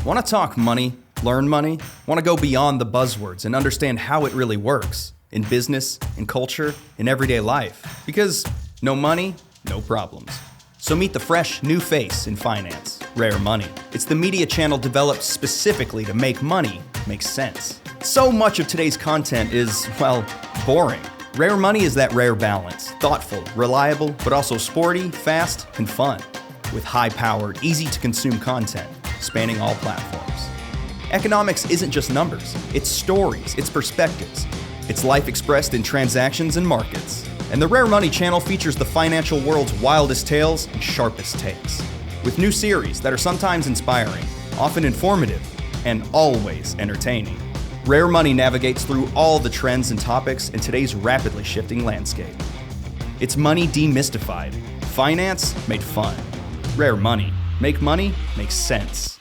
Want to talk money, learn money? Want to go beyond the buzzwords and understand how it really works in business, in culture, in everyday life? Because no money, no problems. So meet the fresh, new face in finance, Rare Money. It's the media channel developed specifically to make money make sense. So much of today's content is, well, boring. Rare Money is that rare balance, thoughtful, reliable, but also sporty, fast, and fun, with high-powered, easy-to-consume content spanning all platforms. Economics isn't just numbers, it's stories, it's perspectives. It's life expressed in transactions and markets. And the Rare Money channel features the financial world's wildest tales and sharpest takes, with new series that are sometimes inspiring, often informative, and always entertaining. Rare Money navigates through all the trends and topics in today's rapidly shifting landscape. It's money demystified, finance made fun. Rare Money. Make money make sense.